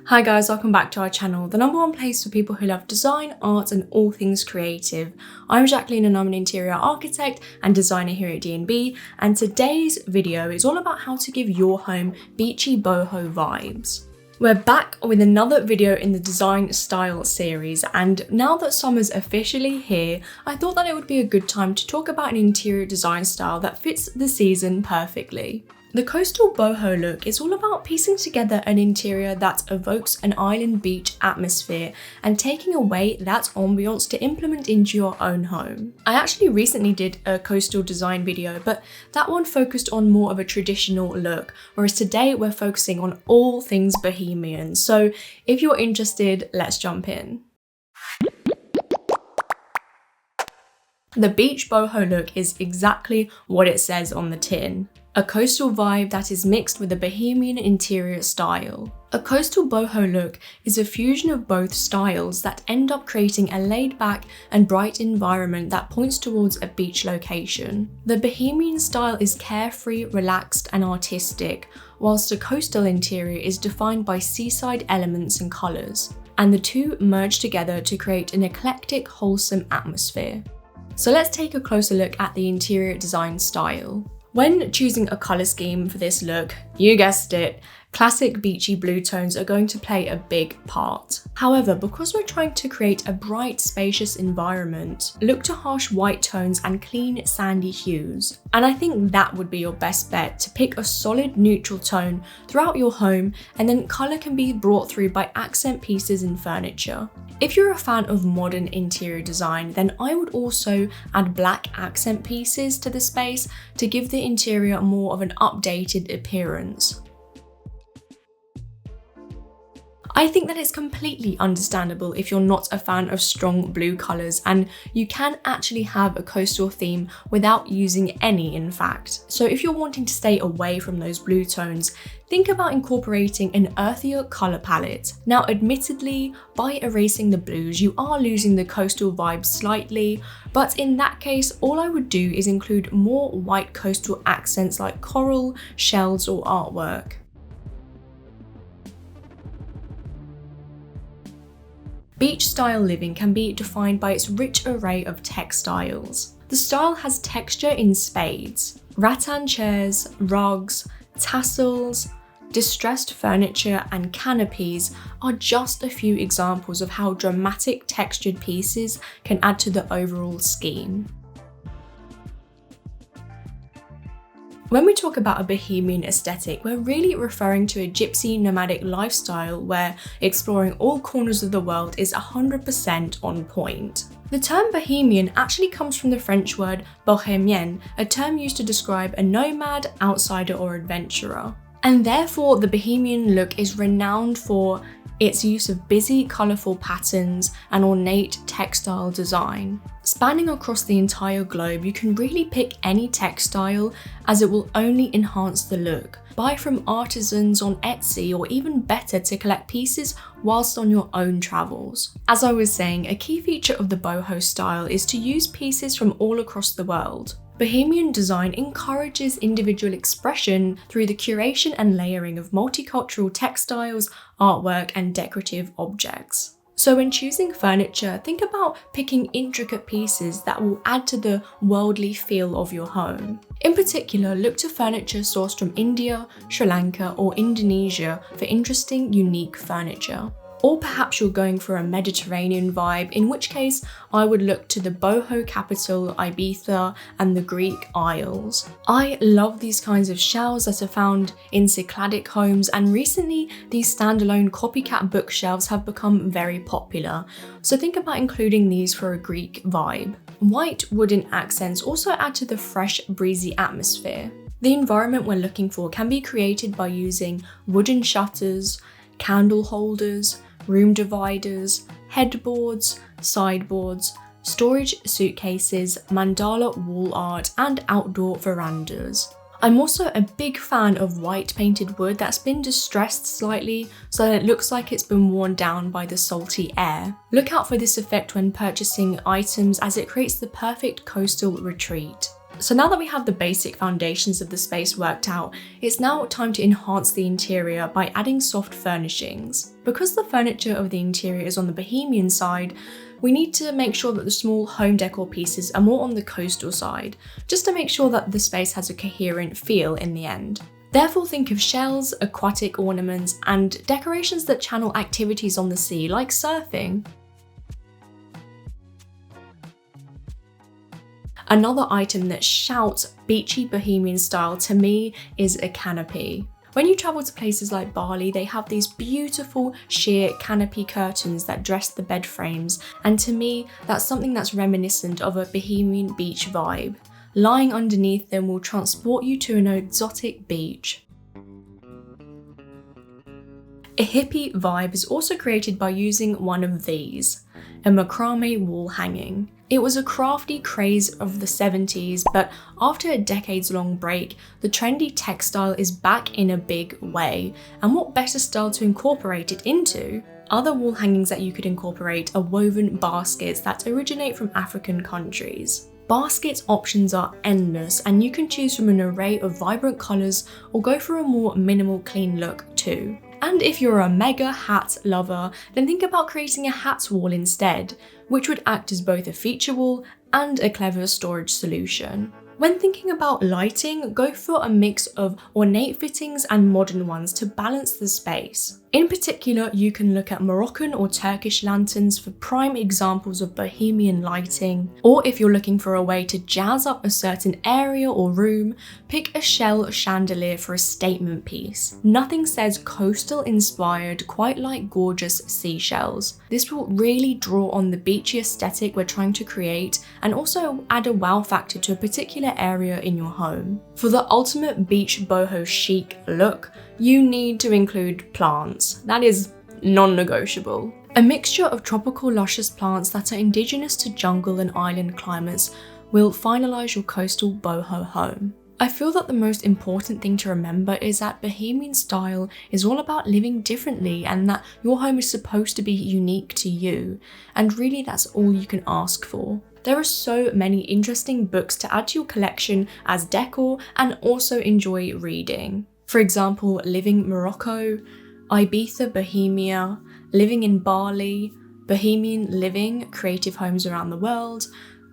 Hi guys, welcome back to our channel, the number one place for people who love design, art and all things creative. I'm Jacqueline and I'm an interior architect and designer here at D&B, and today's video is all about how to give your home Beachy Boho vibes. We're back with another video in the design style series, and now that summer's officially here, I thought that it would be a good time to talk about an interior design style that fits the season perfectly. The coastal boho look is all about piecing together an interior that evokes an island beach atmosphere and taking away that ambience to implement into your own home. I actually recently did a coastal design video, but that one focused on more of a traditional look, whereas today we're focusing on all things Bohemian. So if you're interested, let's jump in. The Beach Boho look is exactly what it says on the tin. A coastal vibe that is mixed with a Bohemian interior style. A coastal boho look is a fusion of both styles that end up creating a laid-back and bright environment that points towards a beach location. The Bohemian style is carefree, relaxed and artistic, whilst the coastal interior is defined by seaside elements and colours, and the two merge together to create an eclectic, wholesome atmosphere. So let's take a closer look at the interior design style. When choosing a colour scheme for this look, you guessed it, classic beachy blue tones are going to play a big part. However, because we're trying to create a bright, spacious environment, look to harsh white tones and clean, sandy hues. And I think that would be your best bet, to pick a solid neutral tone throughout your home, and then colour can be brought through by accent pieces and furniture. If you're a fan of modern interior design, then I would also add black accent pieces to the space to give the interior more of an updated appearance. I think that it's completely understandable if you're not a fan of strong blue colours, and you can actually have a coastal theme without using any, in fact. So if you're wanting to stay away from those blue tones, think about incorporating an earthier colour palette. Now admittedly, by erasing the blues, you are losing the coastal vibe slightly, but in that case, all I would do is include more white coastal accents like coral, shells or artwork. Beach-style living can be defined by its rich array of textiles. The style has texture in spades. Rattan chairs, rugs, tassels, distressed furniture and canopies are just a few examples of how dramatic textured pieces can add to the overall scheme. When we talk about a Bohemian aesthetic, we're really referring to a gypsy nomadic lifestyle where exploring all corners of the world is 100% on point. The term Bohemian actually comes from the French word Bohemian, a term used to describe a nomad, outsider or adventurer. And therefore the Bohemian look is renowned for its use of busy, colourful patterns and ornate textile design. Spanning across the entire globe, you can really pick any textile as it will only enhance the look. Buy from artisans on Etsy, or even better, to collect pieces whilst on your own travels. As I was saying, a key feature of the boho style is to use pieces from all across the world. Bohemian design encourages individual expression through the curation and layering of multicultural textiles, artwork, and decorative objects. So when choosing furniture, think about picking intricate pieces that will add to the worldly feel of your home. In particular, look to furniture sourced from India, Sri Lanka, or Indonesia for interesting, unique furniture. Or perhaps you're going for a Mediterranean vibe, in which case I would look to the boho capital Ibiza and the Greek Isles. I love these kinds of shelves that are found in Cycladic homes, and recently these standalone copycat bookshelves have become very popular, so think about including these for a Greek vibe. White wooden accents also add to the fresh, breezy atmosphere. The environment we're looking for can be created by using wooden shutters, candle holders, room dividers, headboards, sideboards, storage suitcases, mandala wall art, and outdoor verandas. I'm also a big fan of white painted wood that's been distressed slightly so that it looks like it's been worn down by the salty air. Look out for this effect when purchasing items, as it creates the perfect coastal retreat. So now that we have the basic foundations of the space worked out, it's now time to enhance the interior by adding soft furnishings. Because the furniture of the interior is on the Bohemian side, we need to make sure that the small home decor pieces are more on the coastal side, just to make sure that the space has a coherent feel in the end. Therefore, think of shells, aquatic ornaments, and decorations that channel activities on the sea, like surfing. Another item that shouts beachy Bohemian style to me is a canopy. When you travel to places like Bali, they have these beautiful sheer canopy curtains that dress the bed frames, and to me, that's something that's reminiscent of a Bohemian beach vibe. Lying underneath them will transport you to an exotic beach. A hippie vibe is also created by using one of these, a macrame wall hanging. It was a crafty craze of the 70s, but after a decades-long break, the trendy textile is back in a big way. And what better style to incorporate it into? Other wall hangings that you could incorporate are woven baskets that originate from African countries. Baskets options are endless, and you can choose from an array of vibrant colours or go for a more minimal clean look too. And if you're a mega hat lover, then think about creating a hat wall instead, which would act as both a feature wall and a clever storage solution. When thinking about lighting, go for a mix of ornate fittings and modern ones to balance the space. In particular, you can look at Moroccan or Turkish lanterns for prime examples of Bohemian lighting, or if you're looking for a way to jazz up a certain area or room, pick a shell chandelier for a statement piece. Nothing says coastal inspired quite like gorgeous seashells. This will really draw on the beachy aesthetic we're trying to create and also add a wow factor to a particular area in your home. For the ultimate Beach Boho chic look, you need to include plants. That is non-negotiable. A mixture of tropical luscious plants that are indigenous to jungle and island climates will finalize your coastal boho home. I feel that the most important thing to remember is that Bohemian style is all about living differently and that your home is supposed to be unique to you. And really that's all you can ask for. There are so many interesting books to add to your collection as decor and also enjoy reading. For example, Living Morocco, Ibiza Bohemia, Living in Bali, Bohemian Living, Creative Homes Around the World,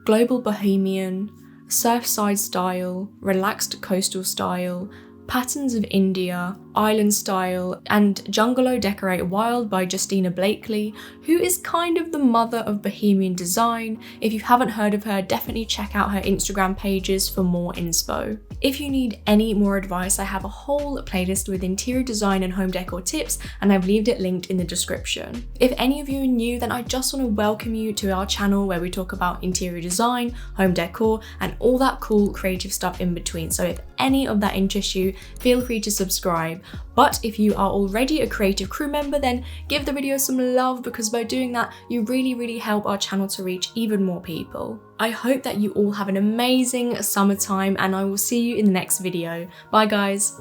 Global Bohemian, Surfside Style, Relaxed Coastal Style, Patterns of India, Island Style, and Jungalow Decorate Wild by Justina Blakely, who is kind of the mother of Bohemian design. If you haven't heard of her, definitely check out her Instagram pages for more inspo. If you need any more advice, I have a whole playlist with interior design and home decor tips, and I've left it linked in the description. If any of you are new, then I just want to welcome you to our channel where we talk about interior design, home decor, and all that cool creative stuff in between. So if any of that interests you, feel free to subscribe. But if you are already a creative crew member, then give the video some love, because by doing that, you really help our channel to reach even more people. I hope that you all have an amazing summertime, and I will see you in the next video. Bye guys.